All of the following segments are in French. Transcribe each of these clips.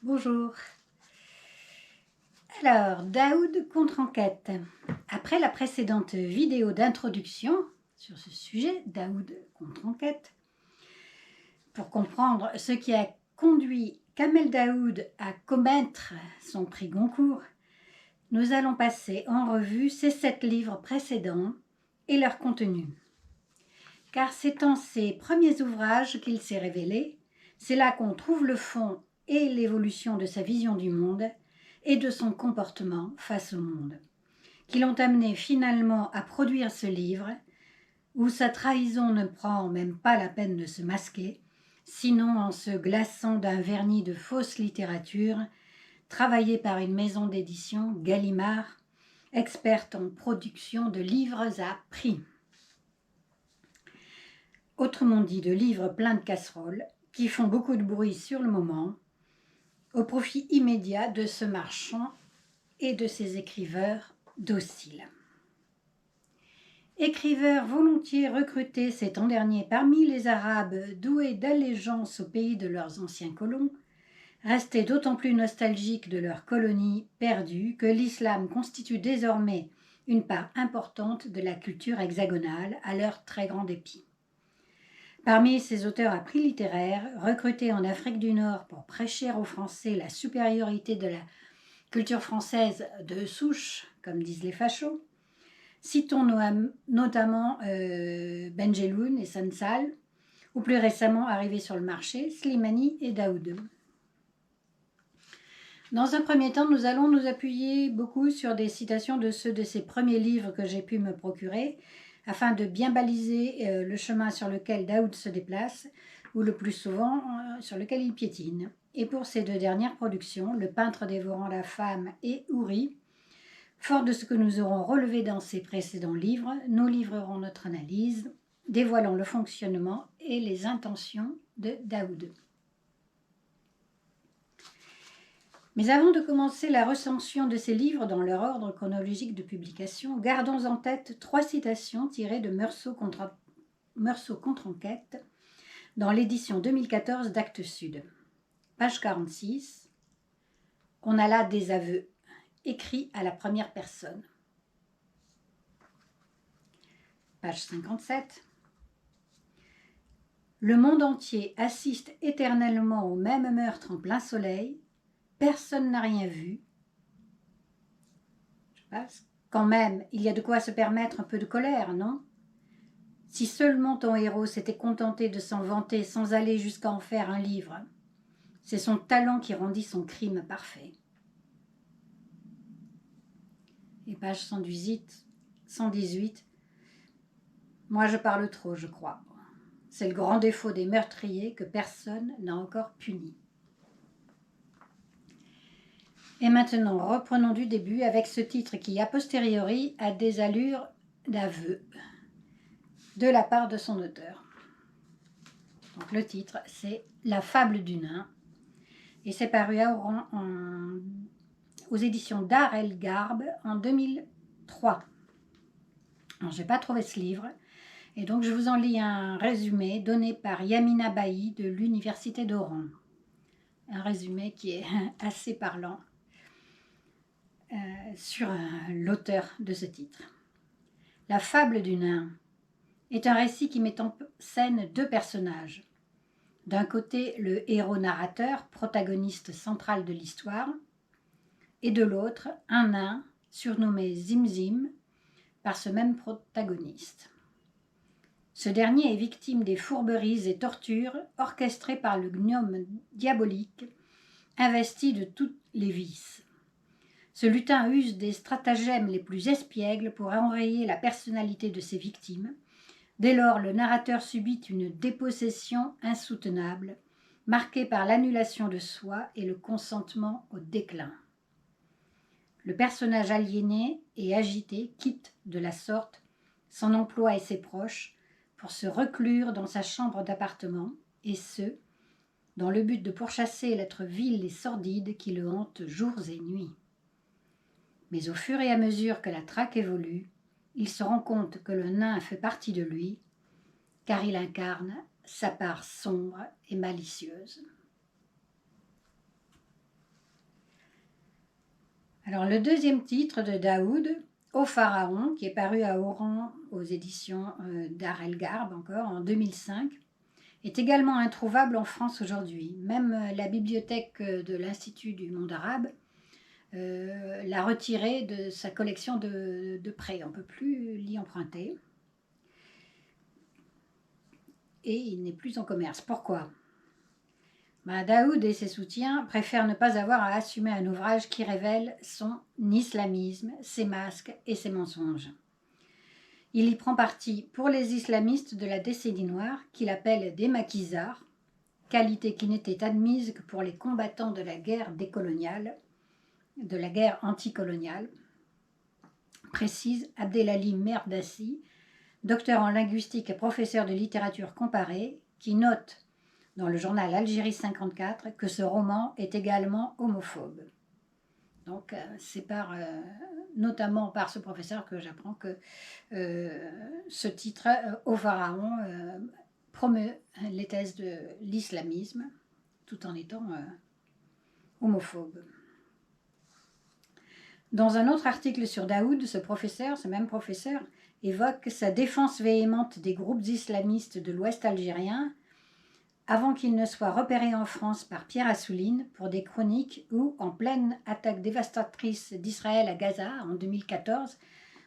Bonjour. Alors, Daoud contre-enquête. Après la précédente vidéo d'introduction sur ce sujet, Daoud contre-enquête, pour comprendre ce qui a conduit Kamel Daoud à commettre son prix Goncourt, nous allons passer en revue ces 7 livres précédents et leur contenu. Car c'est en ses premiers ouvrages qu'il s'est révélé, c'est là qu'on trouve le fond et l'évolution de sa vision du monde et de son comportement face au monde, qui l'ont amené finalement à produire ce livre, où sa trahison ne prend même pas la peine de se masquer, sinon en se glaçant d'un vernis de fausse littérature, travaillé par une maison d'édition, Gallimard, experte en production de livres à prix. Autrement dit, de livres pleins de casseroles, qui font beaucoup de bruit sur le moment, au profit immédiat de ce marchand et de ses écriveurs dociles. Écriveurs volontiers recrutés ces temps derniers parmi les Arabes doués d'allégeance au pays de leurs anciens colons, restés d'autant plus nostalgiques de leur colonie perdue que l'islam constitue désormais une part importante de la culture hexagonale à leur très grand dépit. Parmi ces auteurs à prix littéraire, recrutés en Afrique du Nord pour prêcher aux Français la supériorité de la culture française de souche, comme disent les fachos, citons notamment Benjeloun et Sansal, ou plus récemment arrivés sur le marché, Slimani et Daoud. Dans un premier temps, nous allons nous appuyer beaucoup sur des citations de ceux de ces premiers livres que j'ai pu me procurer, afin de bien baliser le chemin sur lequel Daoud se déplace, ou le plus souvent sur lequel il piétine. Et pour ces 2 dernières productions, Le peintre dévorant la femme et Houri, fort de ce que nous aurons relevé dans ces précédents livres, nous livrerons notre analyse, dévoilant le fonctionnement et les intentions de Daoud. Mais avant de commencer la recension de ces livres dans leur ordre chronologique de publication, gardons en tête 3 citations tirées de Meursault contre-enquête dans l'édition 2014 d'Actes Sud. Page 46, qu'on a là des aveux, écrits à la première personne. Page 57. Le monde entier assiste éternellement au même meurtre en plein soleil. Personne n'a rien vu. Quand même, il y a de quoi se permettre un peu de colère, non? Si seulement ton héros s'était contenté de s'en vanter sans aller jusqu'à en faire un livre, c'est son talent qui rendit son crime parfait. Et page 118. Moi je parle trop, je crois. C'est le grand défaut des meurtriers que personne n'a encore puni. Et maintenant, reprenons du début avec ce titre qui, a posteriori, a des allures d'aveu de la part de son auteur. Donc le titre, c'est La fable du nain, et c'est paru aux éditions Dar El Garb en 2003. Alors, je n'ai pas trouvé ce livre, et donc je vous en lis un résumé donné par Yamina Bailly de l'Université d'Oran. Un résumé qui est assez parlant sur l'auteur de ce titre. La fable du nain est un récit qui met en scène 2 personnages. D'un côté, le héros narrateur, protagoniste central de l'histoire, et de l'autre, un nain surnommé Zimzim par ce même protagoniste. Ce dernier est victime des fourberies et tortures orchestrées par le gnome diabolique, investi de tous les vices. Ce lutin use des stratagèmes les plus espiègles pour enrayer la personnalité de ses victimes. Dès lors, le narrateur subit une dépossession insoutenable, marquée par l'annulation de soi et le consentement au déclin. Le personnage aliéné et agité quitte de la sorte son emploi et ses proches pour se reclure dans sa chambre d'appartement, et ce, dans le but de pourchasser l'être vil et sordide qui le hante jours et nuits. Mais au fur et à mesure que la traque évolue, il se rend compte que le nain fait partie de lui, car il incarne sa part sombre et malicieuse. Alors le deuxième titre de Daoud, Au Pharaon, qui est paru à Oran aux éditions Dar El Garb encore en 2005, est également introuvable en France aujourd'hui. Même la bibliothèque de l'Institut du monde arabe l'a retiré de sa collection de prêt. On ne peut plus l'y emprunter. Et il n'est plus en commerce. Pourquoi ? Daoud et ses soutiens préfèrent ne pas avoir à assumer un ouvrage qui révèle son islamisme, ses masques et ses mensonges. Il y prend parti pour les islamistes de la décennie noire, qu'il appelle des maquisards, qualité qui n'était admise que pour les combattants de la guerre décoloniale, de la guerre anticoloniale, précise Abdelali Merdassi, docteur en linguistique et professeur de littérature comparée, qui note dans le journal Algérie 54 que ce roman est également homophobe. Donc c'est notamment par ce professeur que j'apprends que ce titre, Au Pharaon, promeut les thèses de l'islamisme tout en étant homophobe. Dans un autre article sur Daoud, ce même professeur, évoque sa défense véhémente des groupes islamistes de l'Ouest algérien avant qu'il ne soit repéré en France par Pierre Assouline pour des chroniques où, en pleine attaque dévastatrice d'Israël à Gaza en 2014,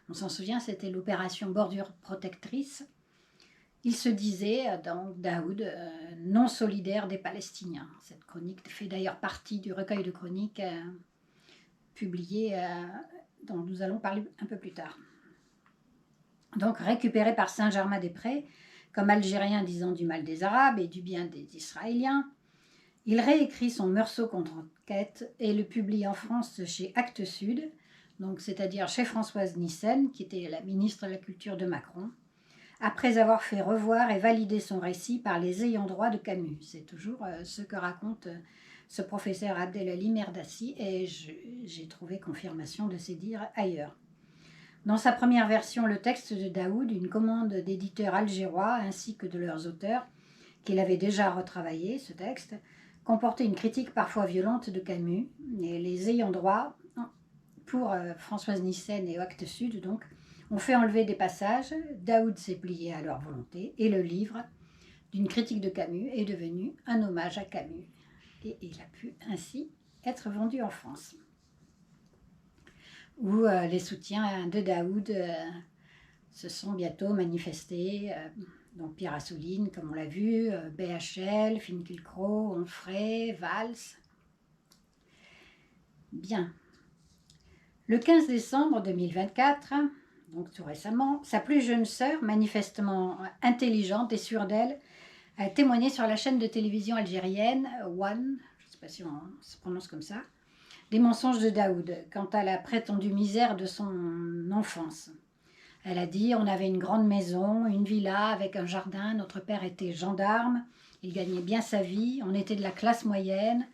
on s'en souvient, c'était l'opération Bordure Protectrice, il se disait, donc Daoud, non solidaire des Palestiniens. Cette chronique fait d'ailleurs partie du recueil de chroniques publié, dont nous allons parler un peu plus tard. Donc récupéré par Saint-Germain-des-Prés, comme Algérien disant du mal des Arabes et du bien des Israéliens, il réécrit son Meursault contre enquête et le publie en France chez Actes Sud, donc c'est-à-dire chez Françoise Nyssen, qui était la ministre de la Culture de Macron, après avoir fait revoir et valider son récit par les ayants droit de Camus. C'est toujours ce que raconte ce professeur Abdelali Merdassi, et j'ai trouvé confirmation de ses dires ailleurs. Dans sa première version, le texte de Daoud, une commande d'éditeurs algérois ainsi que de leurs auteurs, qu'il avait déjà retravaillé, ce texte, comportait une critique parfois violente de Camus, et les ayants droit, pour Françoise Nyssen et Actes Sud, donc, ont fait enlever des passages. Daoud s'est plié à leur volonté, et le livre d'une critique de Camus est devenu un hommage à Camus, et il a pu ainsi être vendu en France. Où les soutiens de Daoud se sont bientôt manifestés, donc Pierre Assouline, comme on l'a vu, BHL, Finkielkraut, Onfray, Valls. Bien. Le 15 décembre 2024, donc tout récemment, sa plus jeune sœur, manifestement intelligente et sûre d'elle, a témoigné sur la chaîne de télévision algérienne One, je ne sais pas si on se prononce comme ça, des mensonges de Daoud quant à la prétendue misère de son enfance. Elle a dit « On avait une grande maison, une villa avec un jardin, notre père était gendarme, il gagnait bien sa vie, on était de la classe moyenne,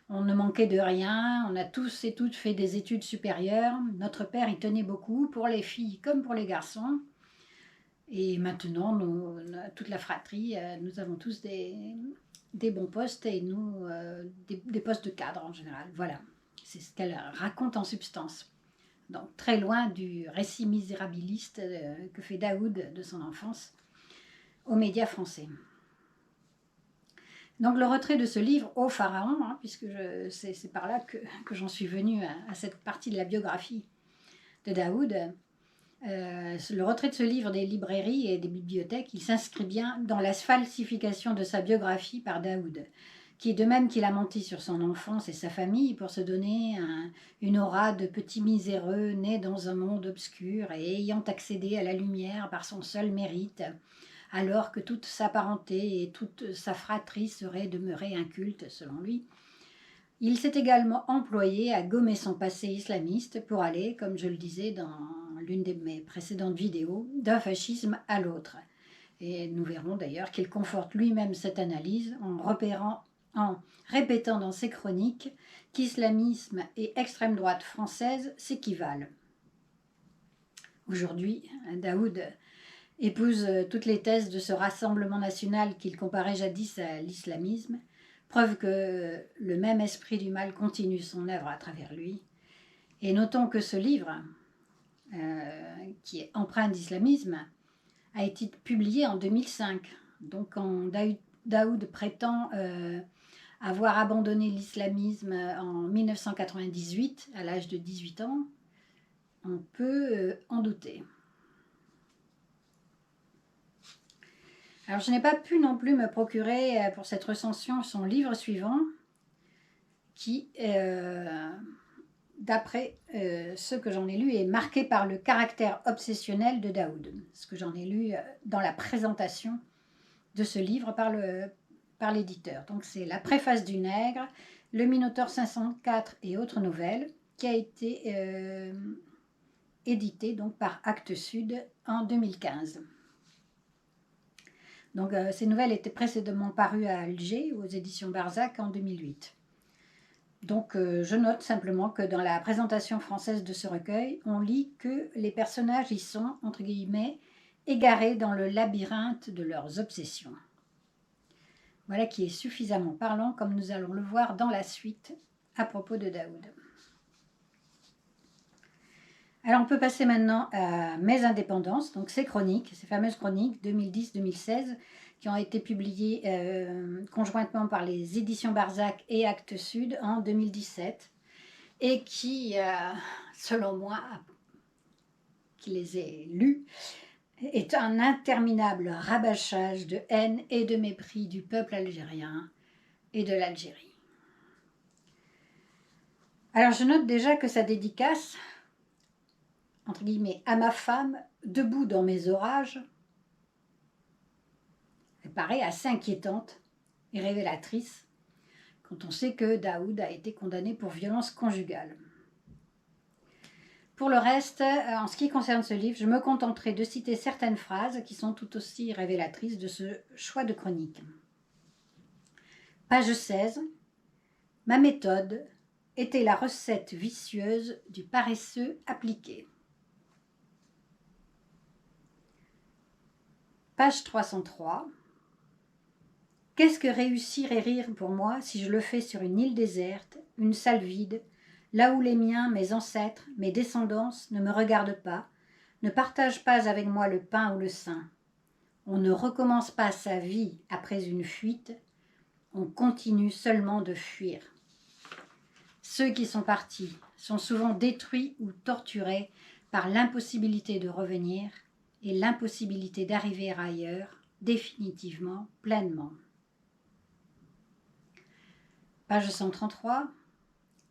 on ne manquait de rien, on a tous et toutes fait des études supérieures, notre père y tenait beaucoup, pour les filles comme pour les garçons. Et maintenant, toute la fratrie, nous avons tous des bons postes et nous, des postes de cadre en général. Voilà, c'est ce qu'elle raconte en substance. Donc, très loin du récit misérabiliste que fait Daoud de son enfance aux médias français. Donc, le retrait de ce livre au Pharaon, puisque c'est par là que j'en suis venue à cette partie de la biographie de Daoud, le retrait de ce livre des librairies et des bibliothèques, il s'inscrit bien dans la falsification de sa biographie par Daoud, qui, de même qu'il a menti sur son enfance et sa famille pour se donner une aura de petit miséreux né dans un monde obscur et ayant accédé à la lumière par son seul mérite, alors que toute sa parenté et toute sa fratrie seraient demeurées incultes selon lui. Il s'est également employé à gommer son passé islamiste pour aller, comme je le disais dans l'une de mes précédentes vidéos, d'un fascisme à l'autre. Et nous verrons d'ailleurs qu'il conforte lui-même cette analyse en répétant dans ses chroniques qu'islamisme et extrême droite française s'équivalent. Aujourd'hui, Daoud épouse toutes les thèses de ce rassemblement national qu'il comparait jadis à l'islamisme, preuve que le même esprit du mal continue son œuvre à travers lui. Et notons que ce livre, qui est empreint d'islamisme, a été publié en 2005. Donc quand Daoud prétend avoir abandonné l'islamisme en 1998, à l'âge de 18 ans, on peut en douter. Alors je n'ai pas pu non plus me procurer pour cette recension son livre suivant, qui, d'après ce que j'en ai lu, est marqué par le caractère obsessionnel de Daoud. Ce que j'en ai lu dans la présentation de ce livre par l'éditeur. Donc c'est La préface du nègre, Le Minotaure 504 et autres nouvelles, qui a été édité donc par Actes Sud en 2015. Donc ces nouvelles étaient précédemment parues à Alger aux éditions Barzac en 2008. Donc je note simplement que dans la présentation française de ce recueil, on lit que les personnages y sont, entre guillemets, égarés dans le labyrinthe de leurs obsessions. Voilà qui est suffisamment parlant, comme nous allons le voir dans la suite à propos de Daoud. Alors on peut passer maintenant à Mes indépendances, donc ces chroniques, ces fameuses chroniques 2010-2016 qui ont été publiées conjointement par les éditions Barzac et Actes Sud en 2017 et qui, selon moi, qui les ai lues, est un interminable rabâchage de haine et de mépris du peuple algérien et de l'Algérie. Alors je note déjà que sa dédicace, entre guillemets, à ma femme, debout dans mes orages, elle paraît assez inquiétante et révélatrice quand on sait que Daoud a été condamné pour violence conjugale. Pour le reste, en ce qui concerne ce livre, je me contenterai de citer certaines phrases qui sont tout aussi révélatrices de ce choix de chronique. Page 16. Ma méthode était la recette vicieuse du paresseux appliqué. Page 303. Qu'est-ce que réussir et rire pour moi si je le fais sur une île déserte, une salle vide, là où les miens, mes ancêtres, mes descendances ne me regardent pas, ne partagent pas avec moi le pain ou le sein. On ne recommence pas sa vie après une fuite, on continue seulement de fuir. Ceux qui sont partis sont souvent détruits ou torturés par l'impossibilité de revenir et l'impossibilité d'arriver ailleurs, définitivement, pleinement. Page 133.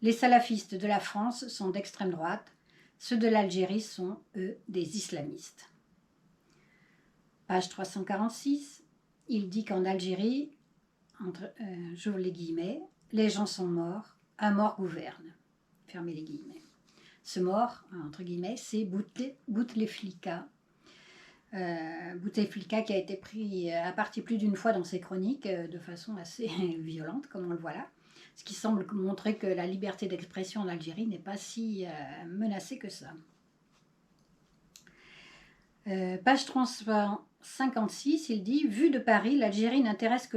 Les salafistes de la France sont d'extrême droite, ceux de l'Algérie sont, eux, des islamistes. Page 346. Il dit qu'en Algérie, j'ouvre les guillemets, les gens sont morts, un mort gouverne. Fermez les guillemets. Ce mort, entre guillemets, c'est Bouteflika. Bouteflika qui a été pris à partie plus d'une fois dans ses chroniques de façon assez violente, comme on le voit là. Ce qui semble montrer que la liberté d'expression en Algérie n'est pas si menacée que ça. Page 356, il dit « Vu de Paris, l'Algérie n'intéresse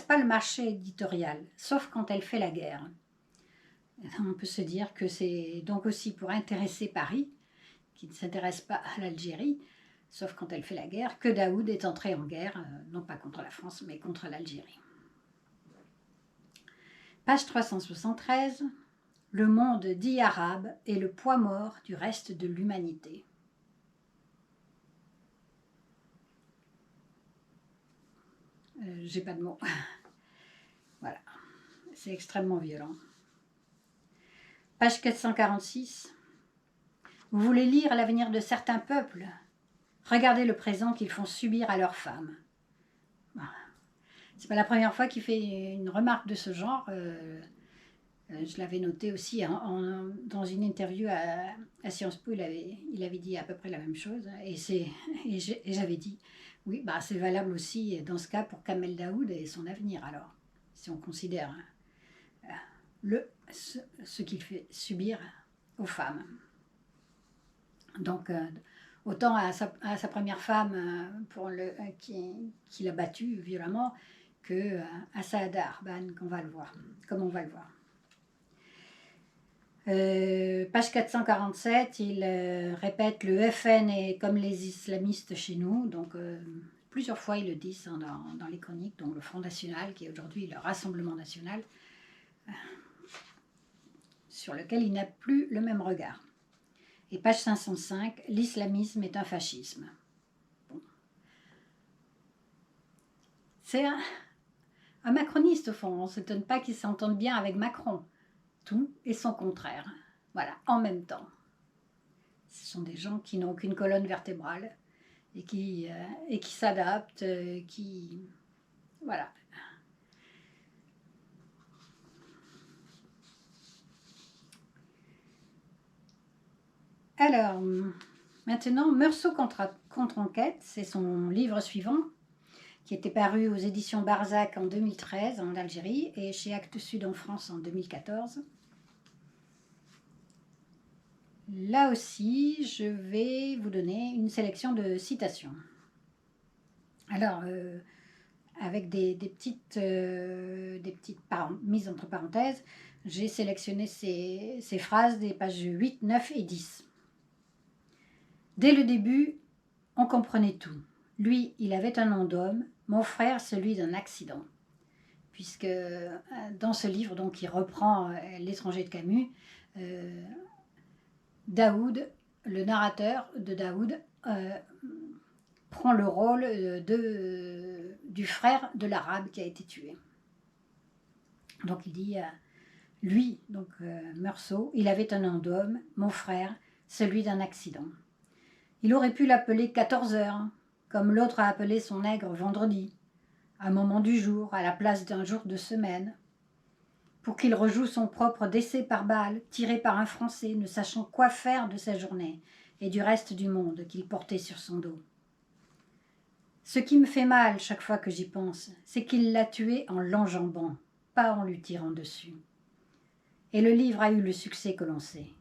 pas le marché éditorial, sauf quand elle fait la guerre. » On peut se dire que c'est donc aussi pour intéresser Paris, qui ne s'intéresse pas à l'Algérie, sauf quand elle fait la guerre, que Daoud est entré en guerre, non pas contre la France, mais contre l'Algérie. Page 373, le monde dit arabe est le poids mort du reste de l'humanité. J'ai pas de mots. Voilà, c'est extrêmement violent. Page 446. Vous voulez lire l'avenir de certains peuples? Regardez le présent qu'ils font subir à leurs femmes. C'est pas la première fois qu'il fait une remarque de ce genre. Je l'avais noté aussi dans une interview à Sciences Po, il avait dit à peu près la même chose. Et j'avais dit, oui, c'est valable aussi dans ce cas pour Kamel Daoud et son avenir alors, si on considère ce qu'il fait subir aux femmes. Donc, autant à sa première femme qui l'a battue violemment, que à Saada Arban, comme on va le voir. Page 447, il répète le FN est comme les islamistes chez nous, donc plusieurs fois ils le disent hein, dans les chroniques, donc le Front National qui est aujourd'hui le Rassemblement National, sur lequel il n'a plus le même regard. Et page 505, l'islamisme est un fascisme. Bon. C'est un macroniste au fond, on ne s'étonne pas qu'il s'entende bien avec Macron. Tout et son contraire, voilà, en même temps. Ce sont des gens qui n'ont aucune colonne vertébrale et qui s'adaptent, qui... Voilà. Alors, maintenant, Meursault contre-enquête, c'est son livre suivant, qui était paru aux éditions Barzac en 2013 en Algérie et chez Actes Sud en France en 2014. Là aussi, je vais vous donner une sélection de citations. Alors, avec des petites mises entre parenthèses, j'ai sélectionné ces phrases des pages 8, 9 et 10. Dès le début, on comprenait tout. Lui, il avait un nom d'homme, mon frère, celui d'un accident. Puisque dans ce livre, donc, qui reprend L'étranger de Camus, Daoud, le narrateur de Daoud, prend le rôle du frère de l'arabe qui a été tué. Donc il dit, lui, donc Meursault, il avait un nom d'homme, mon frère, celui d'un accident. Il aurait pu l'appeler 14 heures, comme l'autre a appelé son nègre vendredi, un moment du jour, à la place d'un jour de semaine, pour qu'il rejoue son propre décès par balle, tiré par un Français, ne sachant quoi faire de sa journée et du reste du monde qu'il portait sur son dos. Ce qui me fait mal chaque fois que j'y pense, c'est qu'il l'a tué en l'enjambant, pas en lui tirant dessus. Et le livre a eu le succès que l'on sait.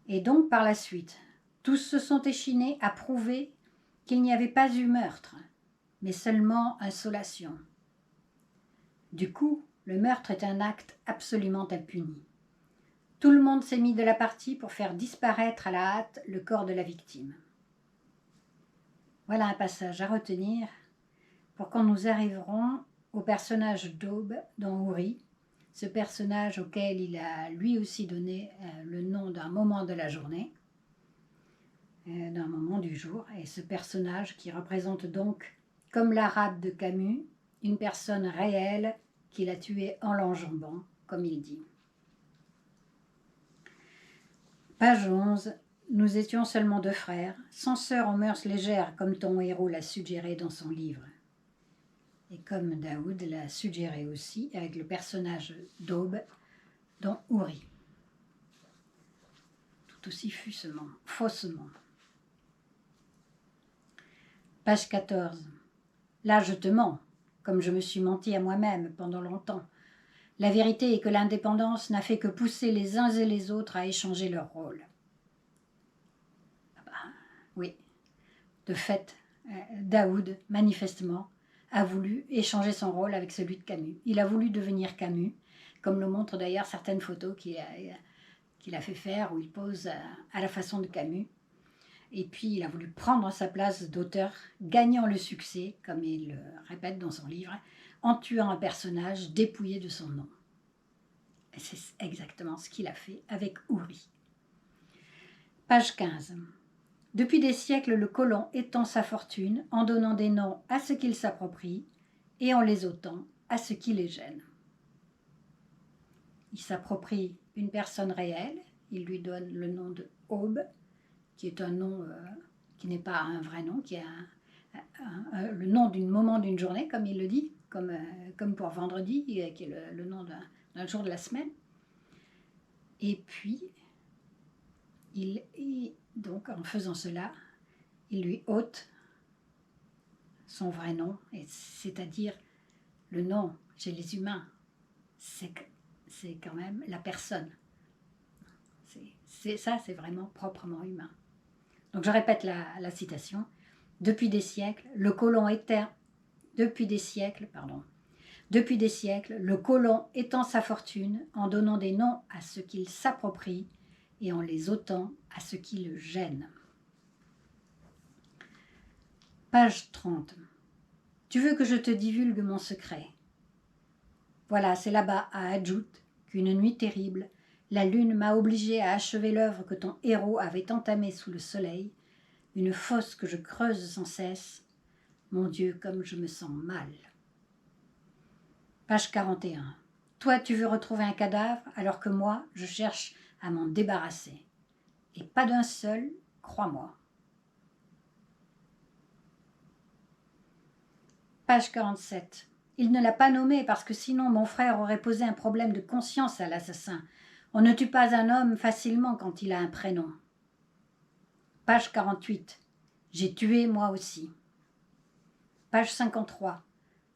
Et donc, par la suite, tous se sont échinés à prouver qu'il n'y avait pas eu meurtre, mais seulement insolation. Du coup, le meurtre est un acte absolument impuni. Tout le monde s'est mis de la partie pour faire disparaître à la hâte le corps de la victime. Voilà un passage à retenir pour quand nous arriverons au personnage d'Aube dans Houri, ce personnage auquel il a lui aussi donné le nom d'un moment de la journée, d'un moment du jour, et ce personnage qui représente donc, comme l'arabe de Camus, une personne réelle qu'il a tuée en l'enjambant, comme il dit. Page 11. Nous étions seulement deux frères, sans sœur en mœurs légères, comme ton héros l'a suggéré dans son livre. Et comme Daoud l'a suggéré aussi avec le personnage d'Aube dans Houri. Tout aussi faussement. Page 14. Là, je te mens, comme je me suis menti à moi-même pendant longtemps. La vérité est que l'indépendance n'a fait que pousser les uns et les autres à échanger leur rôle. Ah bah, oui, de fait, Daoud, manifestement, a voulu échanger son rôle avec celui de Camus. Il a voulu devenir Camus, comme le montrent d'ailleurs certaines photos qu'il a fait faire, où il pose à la façon de Camus. Et puis il a voulu prendre sa place d'auteur, gagnant le succès, comme il le répète dans son livre, en tuant un personnage dépouillé de son nom. Et c'est exactement ce qu'il a fait avec Houri. Page 15. Depuis des siècles, le colon étend sa fortune en donnant des noms à ce qu'il s'approprie et en les ôtant à ce qui les gêne. Il s'approprie une personne réelle, il lui donne le nom de Aube, qui est un nom qui n'est pas un vrai nom, qui est le nom d'un moment d'une journée, comme il le dit, comme pour vendredi, qui est le nom d'un jour de la semaine. Et puis, donc en faisant cela, il lui ôte son vrai nom, c'est-à-dire le nom chez les humains, c'est quand même la personne. C'est vraiment proprement humain. Donc je répète la citation. Depuis des siècles, le colon Depuis des siècles, le colon étend sa fortune en donnant des noms à ce qu'il s'approprie et en les ôtant à ce qui le gêne. Page 30. Tu veux que je te divulgue mon secret? Voilà, c'est là-bas, à Adjout, qu'une nuit terrible, la lune m'a obligé à achever l'œuvre que ton héros avait entamée sous le soleil, une fosse que je creuse sans cesse. Mon Dieu, comme je me sens mal. Page 41. Toi, tu veux retrouver un cadavre, alors que moi, je cherche à m'en débarrasser. Et pas d'un seul, crois-moi. Page 47. Il ne l'a pas nommé parce que sinon mon frère aurait posé un problème de conscience à l'assassin. On ne tue pas un homme facilement quand il a un prénom. Page 48. J'ai tué moi aussi. Page 53.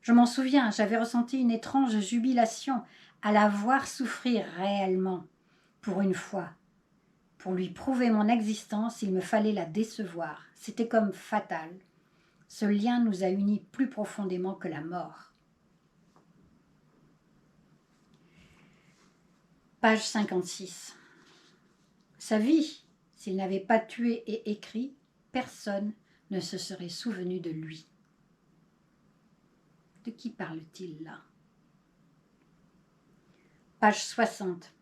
Je m'en souviens, j'avais ressenti une étrange jubilation à la voir souffrir réellement, pour une fois. Pour lui prouver mon existence, il me fallait la décevoir. C'était comme fatal. Ce lien nous a unis plus profondément que la mort. Page 56. Sa vie, s'il n'avait pas tué et écrit, personne ne se serait souvenu de lui. De qui parle-t-il là? Page 60.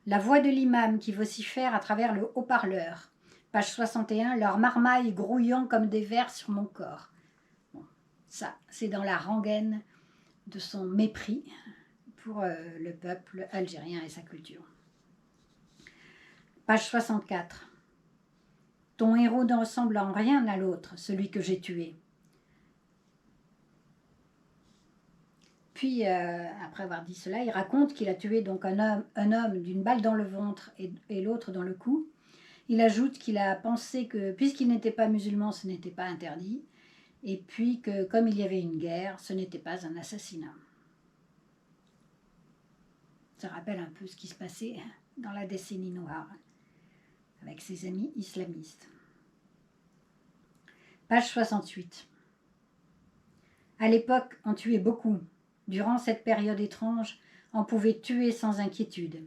La voix de l'imam qui vocifère à travers le haut-parleur. Page 61. Leurs marmailles grouillant comme des vers sur mon corps. Bon, ça, c'est dans la rengaine de son mépris pour le peuple algérien et sa culture. Page 64. Ton héros ne ressemble en rien à l'autre, celui que j'ai tué. Puis, après avoir dit cela, il raconte qu'il a tué donc un homme d'une balle dans le ventre et l'autre dans le cou. Il ajoute qu'il a pensé que, puisqu'il n'était pas musulman, ce n'était pas interdit, et puis que, comme il y avait une guerre, ce n'était pas un assassinat. Ça rappelle un peu ce qui se passait dans la décennie noire, avec ses amis islamistes. Page 68. À l'époque, on tuait beaucoup. Durant cette période étrange, on pouvait tuer sans inquiétude.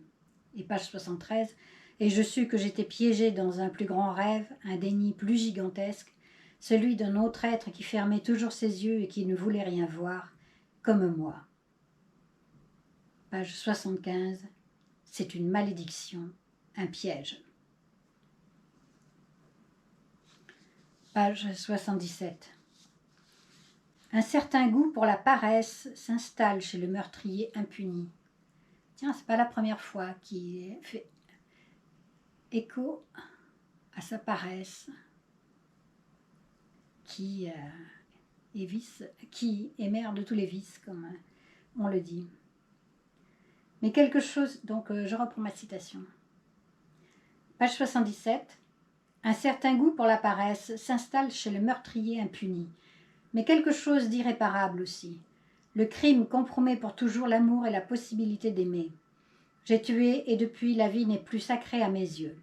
Et page 73. Et je sus que j'étais piégée dans un plus grand rêve, un déni plus gigantesque, celui d'un autre être qui fermait toujours ses yeux et qui ne voulait rien voir, comme moi. Page 75. C'est une malédiction, un piège. Page 77. Un certain goût pour la paresse s'installe chez le meurtrier impuni. Tiens, c'est pas la première fois qu'il fait écho à sa paresse qui est mère de tous les vices, comme on le dit. Mais quelque chose, donc je reprends ma citation. Page 77. Un certain goût pour la paresse s'installe chez le meurtrier impuni. Mais quelque chose d'irréparable aussi. Le crime compromet pour toujours l'amour et la possibilité d'aimer. J'ai tué et depuis la vie n'est plus sacrée à mes yeux.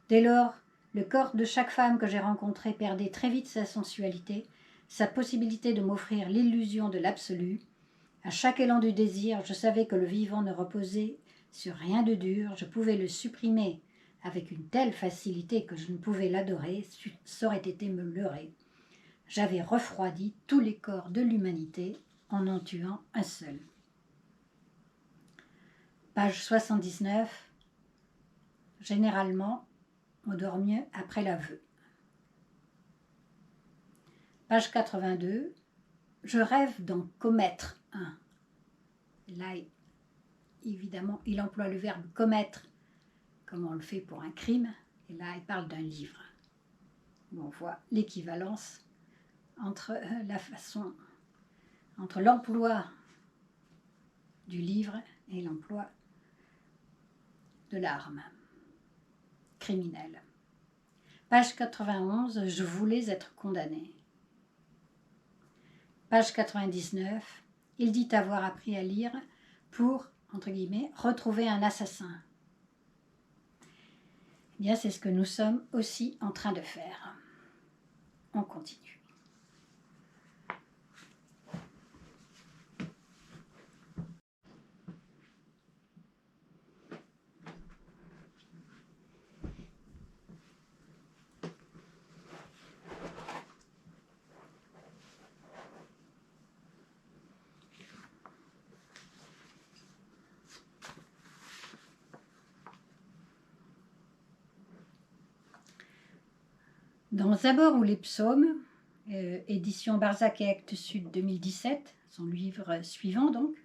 Dès lors, le corps de chaque femme que j'ai rencontrée perdait très vite sa sensualité, sa possibilité de m'offrir l'illusion de l'absolu. À chaque élan du désir, je savais que le vivant ne reposait sur rien de dur, je pouvais le supprimer avec une telle facilité que je ne pouvais l'adorer, ça aurait été me leurrer. J'avais refroidi tous les corps de l'humanité en tuant un seul. Page 79. Généralement, on dort mieux après l'aveu. Page 82. Je rêve d'en commettre un. Là, évidemment, il emploie le verbe commettre comme on le fait pour un crime. Et là, il parle d'un livre. Où on voit l'équivalence entre l'emploi du livre et l'emploi de l'arme criminelle. Page 91, je voulais être condamné. Page 99, il dit avoir appris à lire pour, entre guillemets, retrouver un assassin. Eh bien, c'est ce que nous sommes aussi en train de faire. On continue. Dans Zabor ou les psaumes, édition Barzac et Actes Sud 2017, son livre suivant donc,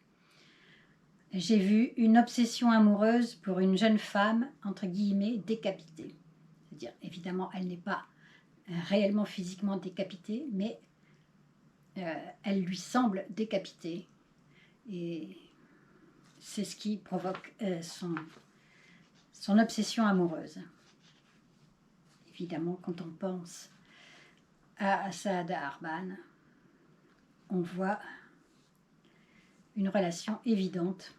j'ai vu une obsession amoureuse pour une jeune femme, entre guillemets, décapitée. C'est-à-dire, évidemment, elle n'est pas réellement physiquement décapitée, mais elle lui semble décapitée. Et c'est ce qui provoque son obsession amoureuse. Évidemment, quand on pense à Saada Harban, on voit une relation évidente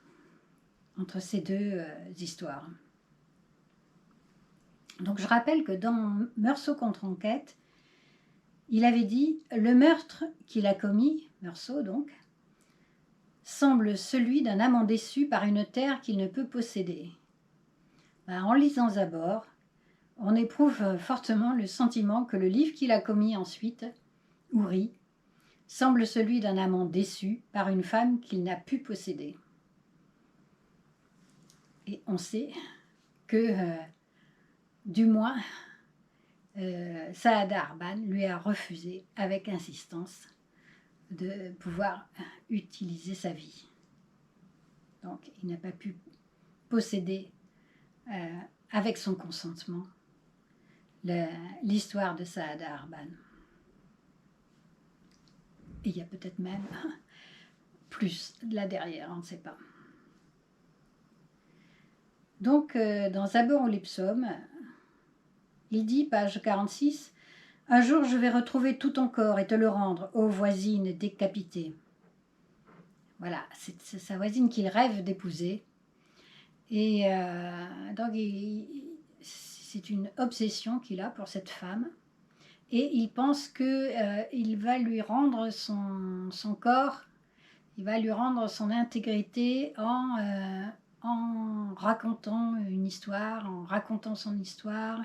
entre ces deux histoires. Donc je rappelle que dans Meursault contre enquête, il avait dit « Le meurtre qu'il a commis, Meursault donc, semble celui d'un amant déçu par une terre qu'il ne peut posséder. » En lisant Zabor, on éprouve fortement le sentiment que le livre qu'il a commis ensuite, Ouri, semble celui d'un amant déçu par une femme qu'il n'a pu posséder. Et on sait que, du moins, Saada Harban lui a refusé avec insistance de pouvoir utiliser sa vie. Donc, il n'a pas pu posséder avec son consentement l'histoire de Saada Harban. Et il y a peut-être même plus là derrière, on ne sait pas. Donc, dans Zabor ou les psaumes, il dit, page 46, « Un jour je vais retrouver tout ton corps et te le rendre, ô voisine décapitée. » Voilà, c'est sa voisine qu'il rêve d'épouser. Et donc, c'est une obsession qu'il a pour cette femme. Et il pense qu'il va lui rendre son corps, il va lui rendre son intégrité en racontant une histoire, en racontant son histoire.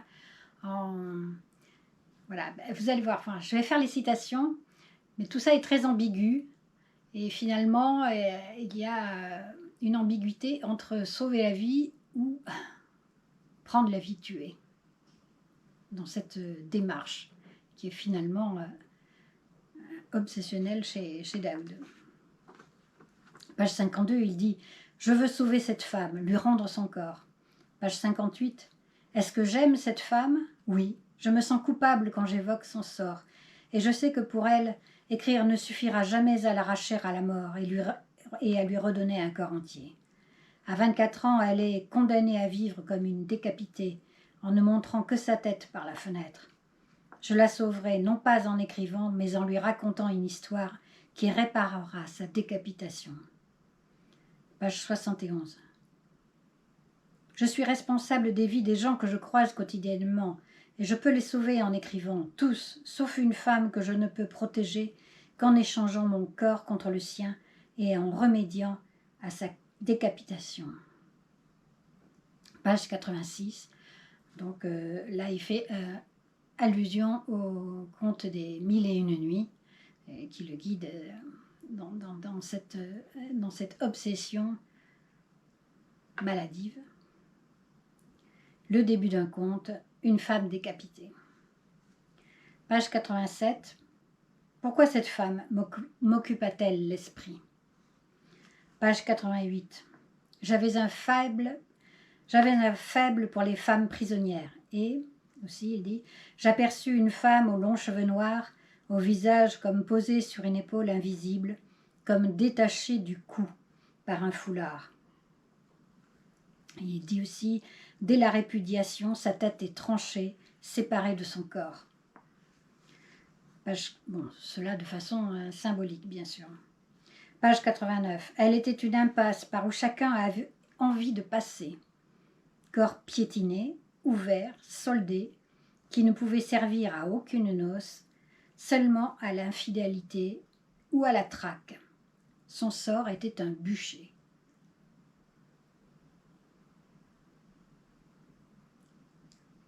Voilà, vous allez voir, enfin, je vais faire les citations, mais tout ça est très ambigu. Et finalement, il y a une ambiguïté entre sauver la vie ou prendre la vie tuée dans cette démarche qui est finalement obsessionnelle chez Daoud. Page 52, il dit « Je veux sauver cette femme, lui rendre son corps. » Page 58, « Est-ce que j'aime cette femme ? Oui, je me sens coupable quand j'évoque son sort. Et je sais que pour elle, écrire ne suffira jamais à l'arracher à la mort et à lui redonner un corps entier. À 24 ans, elle est condamnée à vivre comme une décapitée, en ne montrant que sa tête par la fenêtre. Je la sauverai non pas en écrivant, mais en lui racontant une histoire qui réparera sa décapitation. » Page 71. « Je suis responsable des vies des gens que je croise quotidiennement, et je peux les sauver en écrivant, tous, sauf une femme que je ne peux protéger qu'en échangeant mon corps contre le sien et en remédiant à sa décapitation. » Page 86. Donc là, il fait allusion au conte des 1001 nuits qui le guide dans cette obsession maladive. Le début d'un conte, une femme décapitée. Page 87. Pourquoi cette femme m'occupa-t-elle l'esprit? Page 88. J'avais un faible pour les femmes prisonnières. Et, aussi, il dit, j'aperçus une femme aux longs cheveux noirs, au visage comme posé sur une épaule invisible, comme détachée du cou par un foulard. Et il dit aussi, dès la répudiation, sa tête est tranchée, séparée de son corps. Cela de façon symbolique, bien sûr. Page 89. Elle était une impasse par où chacun avait envie de passer. Corps piétiné, ouvert, soldé, qui ne pouvait servir à aucune noce, seulement à l'infidélité ou à la traque. Son sort était un bûcher.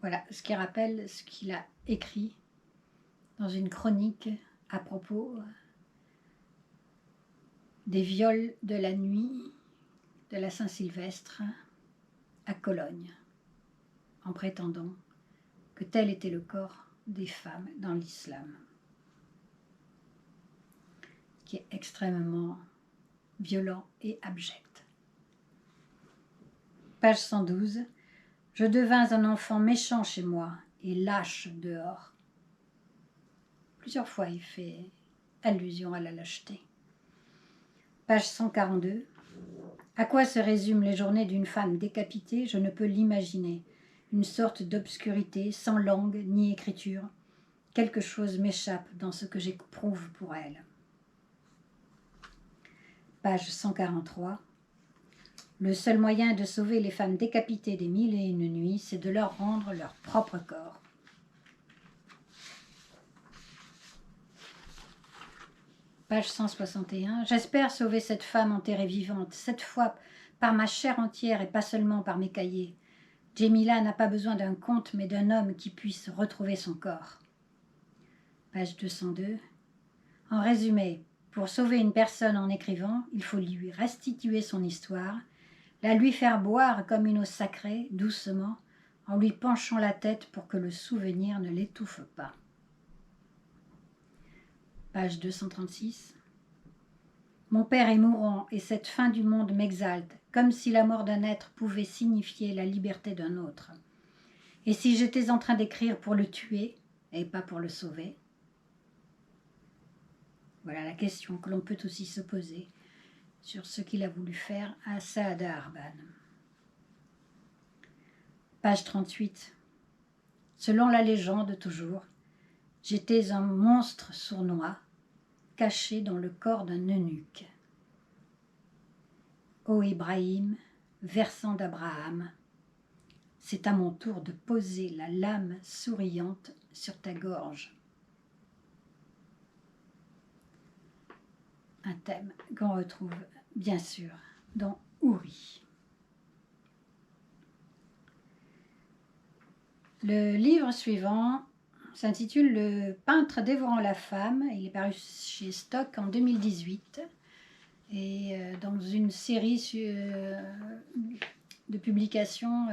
Voilà ce qui rappelle ce qu'il a écrit dans une chronique à propos des viols de la nuit de la Saint-Sylvestre à Cologne, en prétendant que tel était le corps des femmes dans l'islam, qui est extrêmement violent et abject. Page 112. Je devins un enfant méchant chez moi et lâche dehors. Plusieurs fois, il fait allusion à la lâcheté. Page 142. À quoi se résument les journées d'une femme décapitée? Je ne peux l'imaginer. Une sorte d'obscurité, sans langue ni écriture. Quelque chose m'échappe dans ce que j'éprouve pour elle. Page 143. Le seul moyen de sauver les femmes décapitées des 1001 nuits, c'est de leur rendre leur propre corps. Page 161. J'espère sauver cette femme enterrée vivante, cette fois par ma chair entière et pas seulement par mes cahiers. Jemila n'a pas besoin d'un conte, mais d'un homme qui puisse retrouver son corps. Page 202. En résumé, pour sauver une personne en écrivant, il faut lui restituer son histoire, la lui faire boire comme une eau sacrée, doucement, en lui penchant la tête pour que le souvenir ne l'étouffe pas. Page 236. Mon père est mourant et cette fin du monde m'exalte, comme si la mort d'un être pouvait signifier la liberté d'un autre. Et si j'étais en train d'écrire pour le tuer et pas pour le sauver? Voilà la question que l'on peut aussi se poser sur ce qu'il a voulu faire à Saada Harban. Page 38. Selon la légende toujours, j'étais un monstre sournois, caché dans le corps d'un eunuque. Ô Ibrahim, versant d'Abraham, c'est à mon tour de poser la lame souriante sur ta gorge. Un thème qu'on retrouve bien sûr dans Houri. Le livre suivant s'intitule Le peintre dévorant la femme. Il est paru chez Stock en 2018 et dans une série de publications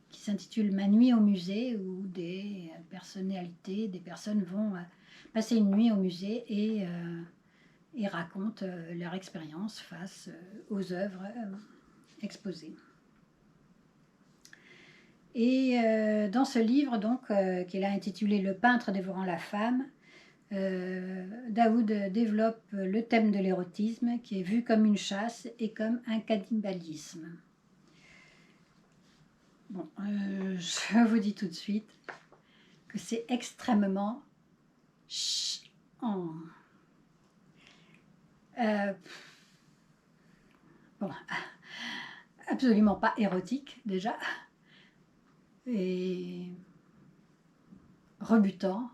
qui s'intitule Ma nuit au musée, où des personnalités, des personnes vont passer une nuit au musée et racontent leur expérience face aux œuvres exposées. Et dans ce livre, donc, qu'il a intitulé Le peintre dévorant la femme, Daoud développe le thème de l'érotisme qui est vu comme une chasse et comme un cannibalisme. Bon, je vous dis tout de suite que c'est extrêmement bon, absolument pas érotique déjà, et rebutant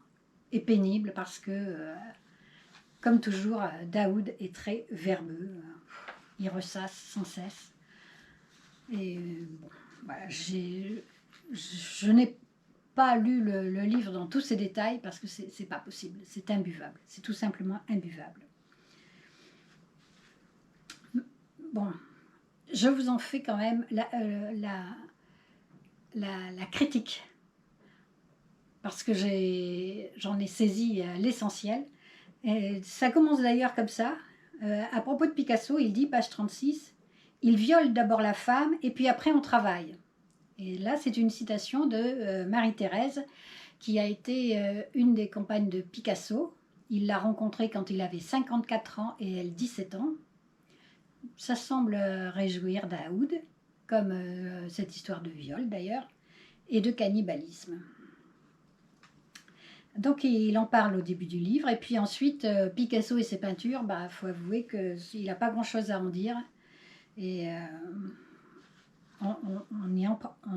et pénible parce que, comme toujours, Daoud est très verbeux, il ressasse sans cesse. Et bon, voilà, je n'ai pas lu le livre dans tous ses détails parce que c'est pas possible, c'est imbuvable, c'est tout simplement imbuvable. Bon, je vous en fais quand même la critique parce que j'en ai saisi l'essentiel. Et ça commence d'ailleurs comme ça. À propos de Picasso, il dit, page 36, « Il viole d'abord la femme et puis après on travaille ». Et là, c'est une citation de Marie-Thérèse, qui a été une des compagnes de Picasso. Il l'a rencontrée quand il avait 54 ans et elle 17 ans. Ça semble réjouir Daoud, comme cette histoire de viol d'ailleurs, et de cannibalisme. Donc il en parle au début du livre, et puis ensuite Picasso et ses peintures, faut avouer qu'il n'a pas grand-chose à en dire, et on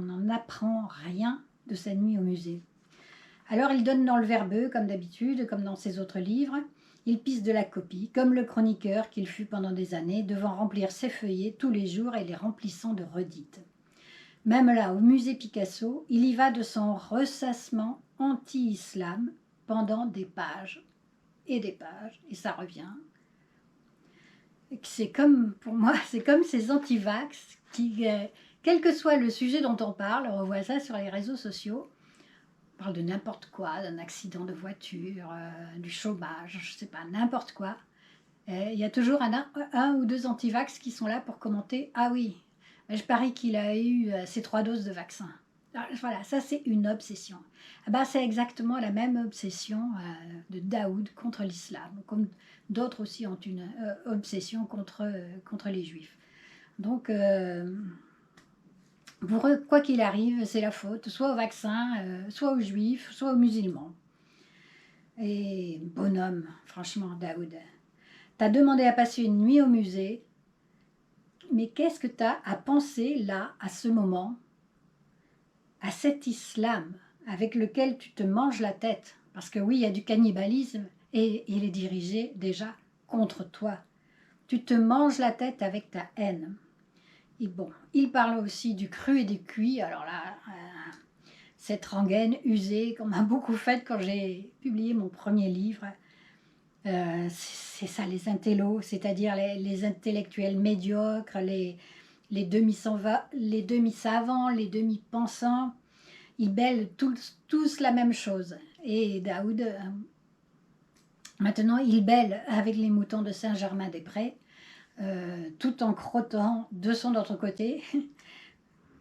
n'en apprend rien de sa nuit au musée. Alors il donne dans le verbeux, comme d'habitude, comme dans ses autres livres. Il pisse de la copie, comme le chroniqueur qu'il fut pendant des années, devant remplir ses feuillets tous les jours et les remplissant de redites. Même là, au musée Picasso, il y va de son ressassement anti-islam pendant des pages, et ça revient. C'est comme, pour moi, c'est comme ces anti-vax qui, quel que soit le sujet dont on parle, on voit ça sur les réseaux sociaux, On parle de n'importe quoi, d'un accident de voiture, du chômage, je ne sais pas, n'importe quoi. Il y a toujours un ou deux antivax qui sont là pour commenter. Ah oui, je parie qu'il a eu ses 3 doses de vaccin. Alors, voilà, ça c'est une obsession. Ah ben, c'est exactement la même obsession de Daoud contre l'islam, comme d'autres aussi ont une obsession contre les juifs. Donc, pour eux, quoi qu'il arrive, c'est la faute, soit au vaccin, soit aux juifs, soit aux musulmans. Et bonhomme, franchement, Daoud. T'as demandé à passer une nuit au musée, mais qu'est-ce que t'as à penser là, à ce moment, à cet islam avec lequel tu te manges la tête? Parce que oui, il y a du cannibalisme et il est dirigé déjà contre toi. Tu te manges la tête avec ta haine. Et bon, il parle aussi du cru et du cuit. Alors là, cette rengaine usée qu'on m'a beaucoup faite quand j'ai publié mon premier livre. C'est ça les intellos, c'est-à-dire les intellectuels médiocres, les demi-savants, les demi-pensants. Ils bêlent tous la même chose. Et Daoud, maintenant, il bêle avec les moutons de Saint-Germain-des-Prés, tout en crottant de son autre côté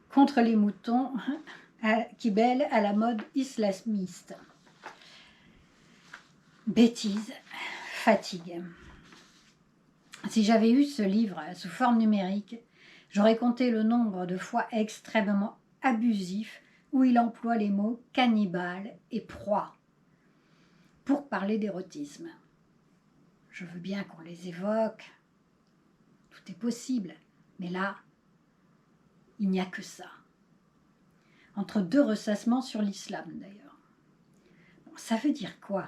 contre les moutons qui bêlent à la mode islamiste. Bêtise, fatigue. Si j'avais eu ce livre sous forme numérique, j'aurais compté le nombre de fois extrêmement abusif où il emploie les mots cannibale et proie pour parler d'érotisme. Je veux bien qu'on les évoque, tout est possible, mais là, il n'y a que ça. Entre deux ressassements sur l'islam d'ailleurs. Bon, ça veut dire quoi?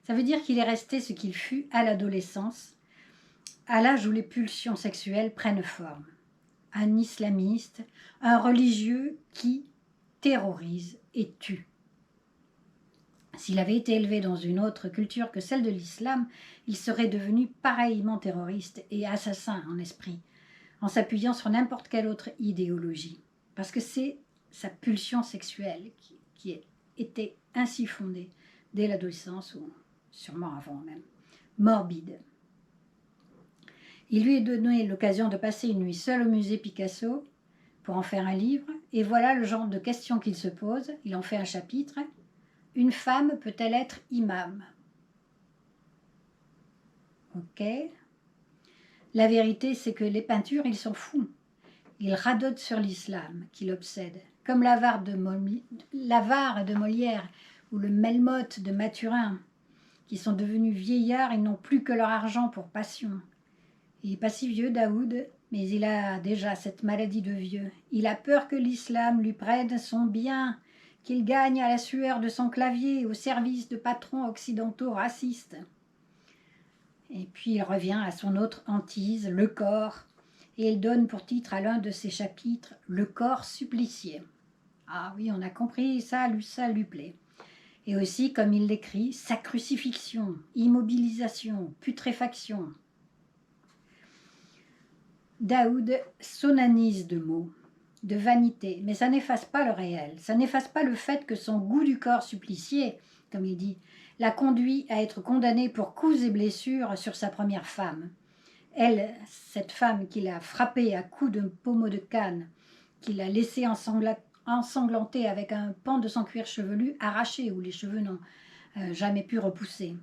Ça veut dire qu'il est resté ce qu'il fut à l'adolescence, à l'âge où les pulsions sexuelles prennent forme. Un islamiste, un religieux qui terrorise et tue. S'il avait été élevé dans une autre culture que celle de l'islam, il serait devenu pareillement terroriste et assassin en esprit, en s'appuyant sur n'importe quelle autre idéologie. Parce que c'est sa pulsion sexuelle qui était ainsi fondée dès l'adolescence, ou sûrement avant même, morbide. Il lui est donné l'occasion de passer une nuit seule au musée Picasso pour en faire un livre, et voilà le genre de questions qu'il se pose. Il en fait un chapitre. Une femme peut-elle être imam? Ok. La vérité, c'est que les peintures, il s'en fout. Il radote sur l'islam, qui l'obsède. Comme l'avare de Molière ou le Melmoth de Mathurin, qui sont devenus vieillards et n'ont plus que leur argent pour passion. Il n'est pas si vieux, Daoud, mais il a déjà cette maladie de vieux. Il a peur que l'islam lui prenne son bien, qu'il gagne à la sueur de son clavier au service de patrons occidentaux racistes. Et puis il revient à son autre hantise, le corps, et il donne pour titre à l'un de ses chapitres « Le corps supplicié ». Ah oui, on a compris, ça lui plaît. Et aussi, comme il l'écrit, sa crucifixion, immobilisation, putréfaction. Daoud sonanise de mots, de vanité, mais ça n'efface pas le réel, ça n'efface pas le fait que son goût du corps supplicié, comme il dit, l'a conduit à être condamné pour coups et blessures sur sa première femme. Elle, cette femme qu'il a frappée à coups de pommeau de canne, qu'il a laissée ensanglantée avec un pan de son cuir chevelu arraché où les cheveux n'ont jamais pu repousser.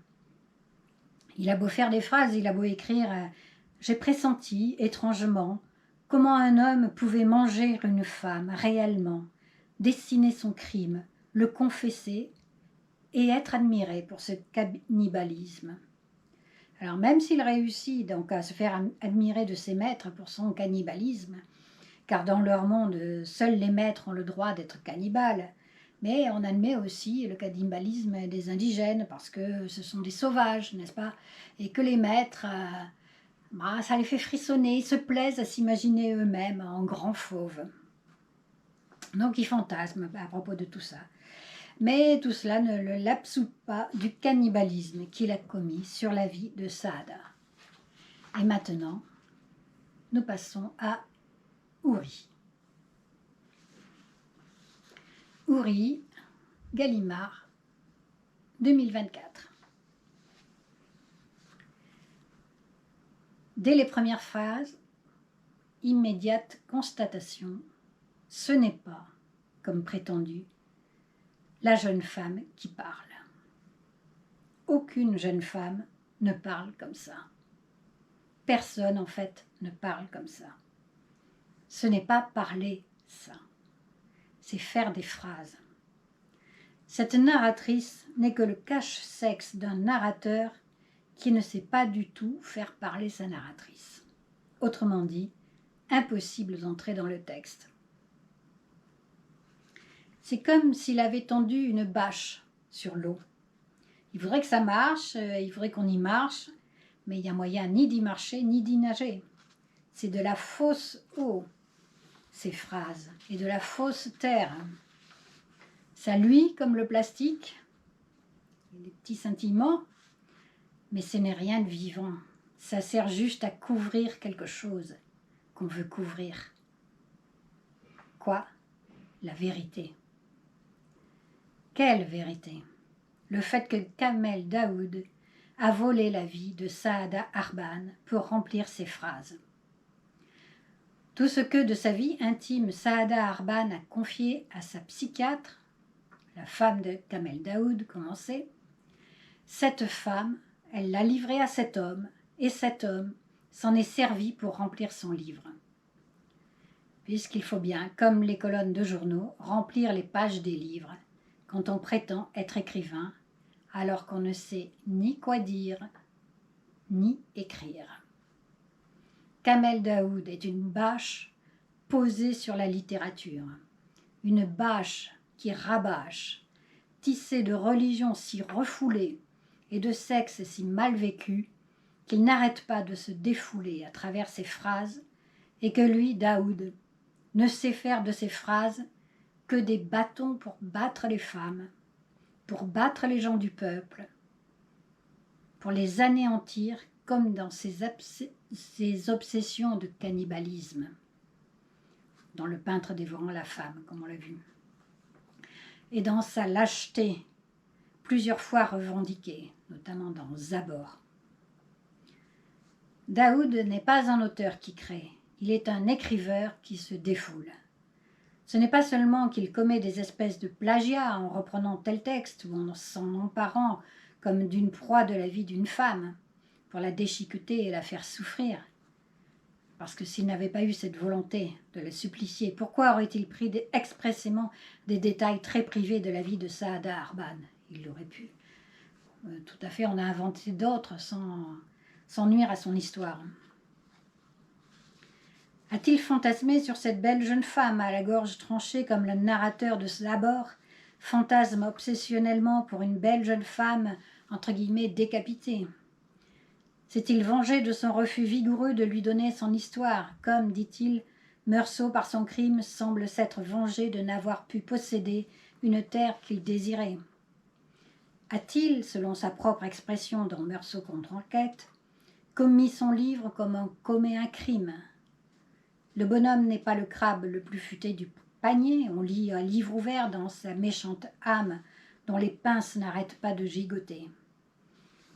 Il a beau faire des phrases, il a beau écrire j'ai pressenti, étrangement, comment un homme pouvait manger une femme réellement, dessiner son crime, le confesser et être admiré pour ce cannibalisme. Alors même s'il réussit donc à se faire admirer de ses maîtres pour son cannibalisme, car dans leur monde, seuls les maîtres ont le droit d'être cannibales, mais on admet aussi le cannibalisme des indigènes parce que ce sont des sauvages, n'est-ce pas? Et que les maîtres... ça les fait frissonner, ils se plaisent à s'imaginer eux-mêmes en grands fauves. Donc ils fantasment à propos de tout ça. Mais tout cela ne l'absout pas du cannibalisme qu'il a commis sur la vie de Saada. Et maintenant, nous passons à Houri. Houri, Gallimard, 2024. Dès les premières phrases, immédiate constatation, ce n'est pas, comme prétendu, la jeune femme qui parle. Aucune jeune femme ne parle comme ça. Personne, en fait, ne parle comme ça. Ce n'est pas parler, ça. C'est faire des phrases. Cette narratrice n'est que le cache-sexe d'un narrateur qui ne sait pas du tout faire parler sa narratrice. Autrement dit, impossible d'entrer dans le texte. C'est comme s'il avait tendu une bâche sur l'eau. Il faudrait que ça marche, il faudrait qu'on y marche, mais il n'y a moyen ni d'y marcher ni d'y nager. C'est de la fausse eau, ces phrases, et de la fausse terre. Ça luit comme le plastique, des petits scintillements, mais ce n'est rien de vivant. Ça sert juste à couvrir quelque chose qu'on veut couvrir. Quoi? La vérité. Quelle vérité? Le fait que Kamel Daoud a volé la vie de Saada Harban pour remplir ses phrases. Tout ce que de sa vie intime Saada Harban a confié à sa psychiatre, la femme de Kamel Daoud, commençait, cette femme, elle l'a livré à cet homme, et cet homme s'en est servi pour remplir son livre. Puisqu'il faut bien, comme les colonnes de journaux, remplir les pages des livres, quand on prétend être écrivain, alors qu'on ne sait ni quoi dire, ni écrire. Kamel Daoud est une bâche posée sur la littérature, une bâche qui rabâche, tissée de religions si refoulées et de sexe si mal vécu, qu'il n'arrête pas de se défouler à travers ses phrases, et que lui, Daoud, ne sait faire de ses phrases que des bâtons pour battre les femmes, pour battre les gens du peuple, pour les anéantir comme dans ses obsessions de cannibalisme, dans Le peintre dévorant la femme, comme on l'a vu, et dans sa lâcheté, plusieurs fois revendiquée, notamment dans Zabor. Daoud n'est pas un auteur qui crée, il est un écriveur qui se défoule. Ce n'est pas seulement qu'il commet des espèces de plagiat en reprenant tel texte ou en s'en emparant comme d'une proie de la vie d'une femme pour la déchiqueter et la faire souffrir. Parce que s'il n'avait pas eu cette volonté de la supplicier, pourquoi aurait-il pris expressément des détails très privés de la vie de Saada Harban? Il l'aurait pu. Tout à fait, on a inventé d'autres sans nuire à son histoire. A-t-il fantasmé sur cette belle jeune femme à la gorge tranchée comme le narrateur de Zabor fantasme obsessionnellement pour une belle jeune femme entre guillemets décapitée? S'est-il vengé de son refus vigoureux de lui donner son histoire, comme, dit-il, Meursault par son crime semble s'être vengé de n'avoir pu posséder une terre qu'il désirait? A-t-il, selon sa propre expression dans Meursault contre enquête, commis son livre comme on commet un crime? Le bonhomme n'est pas le crabe le plus futé du panier, on lit un livre ouvert dans sa méchante âme dont les pinces n'arrêtent pas de gigoter.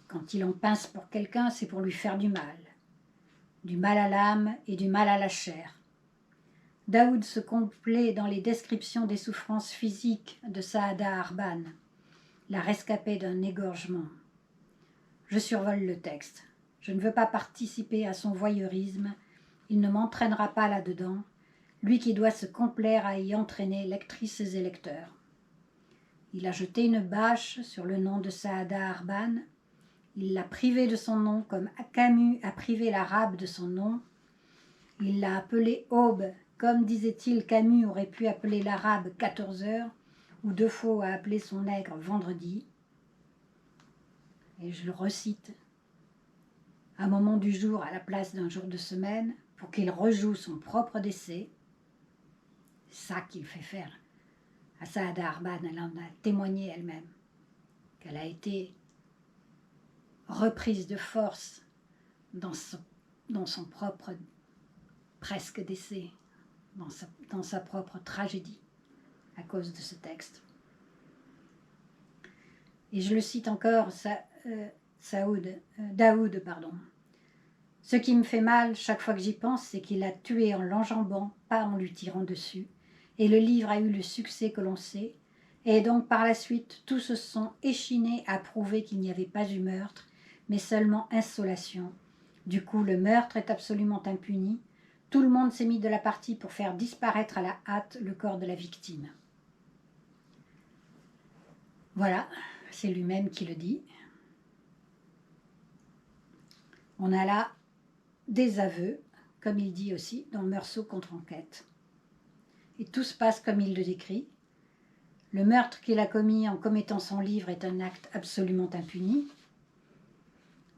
Quand il en pince pour quelqu'un, c'est pour lui faire du mal à l'âme et du mal à la chair. Daoud se complaît dans les descriptions des souffrances physiques de Saada Harban, la rescapée d'un égorgement. Je survole le texte. Je ne veux pas participer à son voyeurisme. Il ne m'entraînera pas là-dedans, lui qui doit se complaire à y entraîner lectrices et lecteurs. Il a jeté une bâche sur le nom de Saada Harban. Il l'a privé de son nom comme Camus a privé l'arabe de son nom. Il l'a appelé Aube, comme disait-il Camus aurait pu appeler l'arabe 14 heures, ou Defoe a appelé son nègre vendredi. Et je le recite. Un moment du jour à la place d'un jour de semaine, pour qu'il rejoue son propre décès. C'est ça qu'il fait faire à Saada Harban. Elle en a témoigné elle-même, qu'elle a été reprise de force dans son propre presque décès, dans sa propre tragédie, à cause de ce texte. Et je le cite encore, Daoud, pardon. Ce qui me fait mal chaque fois que j'y pense, c'est qu'il l'a tué en l'enjambant, pas en lui tirant dessus. Et le livre a eu le succès que l'on sait. Et donc par la suite, tous se sont échinés à prouver qu'il n'y avait pas eu meurtre, mais seulement insolation. Du coup, le meurtre est absolument impuni. Tout le monde s'est mis de la partie pour faire disparaître à la hâte le corps de la victime. Voilà, c'est lui-même qui le dit. On a là des aveux, comme il dit aussi dans Meursault contre enquête. Et tout se passe comme il le décrit. Le meurtre qu'il a commis en commettant son livre est un acte absolument impuni,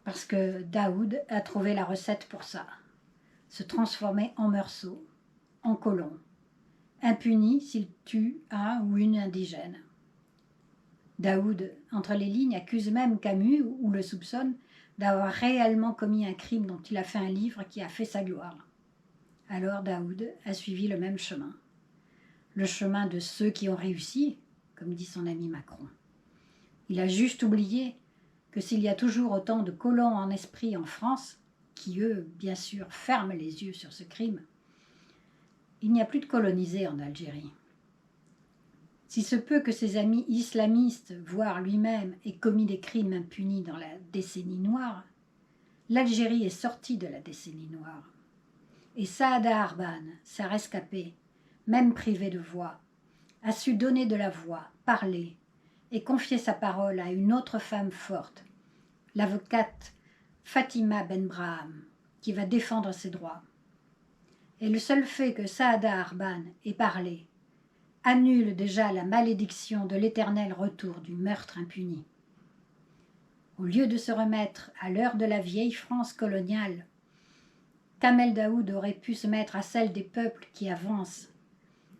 parce que Daoud a trouvé la recette pour ça. Se transformer en Meursault, en colon, impuni s'il tue un ou une indigène. Daoud, entre les lignes, accuse même Camus, ou le soupçonne, d'avoir réellement commis un crime dont il a fait un livre qui a fait sa gloire. Alors Daoud a suivi le même chemin. Le chemin de ceux qui ont réussi, comme dit son ami Macron. Il a juste oublié que s'il y a toujours autant de colons en esprit en France, qui eux, bien sûr, ferment les yeux sur ce crime, il n'y a plus de colonisés en Algérie. Si se peut que ses amis islamistes, voire lui-même, aient commis des crimes impunis dans la décennie noire, l'Algérie est sortie de la décennie noire. Et Saada Harban, sa rescapée, même privée de voix, a su donner de la voix, parler, et confier sa parole à une autre femme forte, l'avocate Fatima Benbraham, qui va défendre ses droits. Et le seul fait que Saada Harban ait parlé annule déjà la malédiction de l'éternel retour du meurtre impuni. Au lieu de se remettre à l'heure de la vieille France coloniale, Kamel Daoud aurait pu se mettre à celle des peuples qui avancent,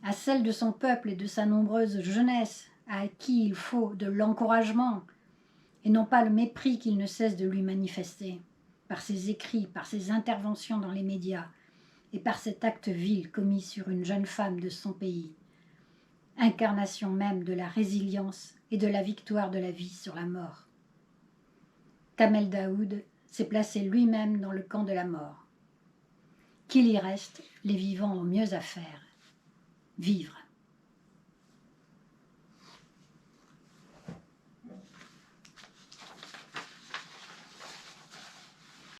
à celle de son peuple et de sa nombreuse jeunesse, à qui il faut de l'encouragement, et non pas le mépris qu'il ne cesse de lui manifester, par ses écrits, par ses interventions dans les médias, et par cet acte vil commis sur une jeune femme de son pays, incarnation même de la résilience et de la victoire de la vie sur la mort. Kamel Daoud s'est placé lui-même dans le camp de la mort. Qu'il y reste, les vivants ont mieux à faire, vivre.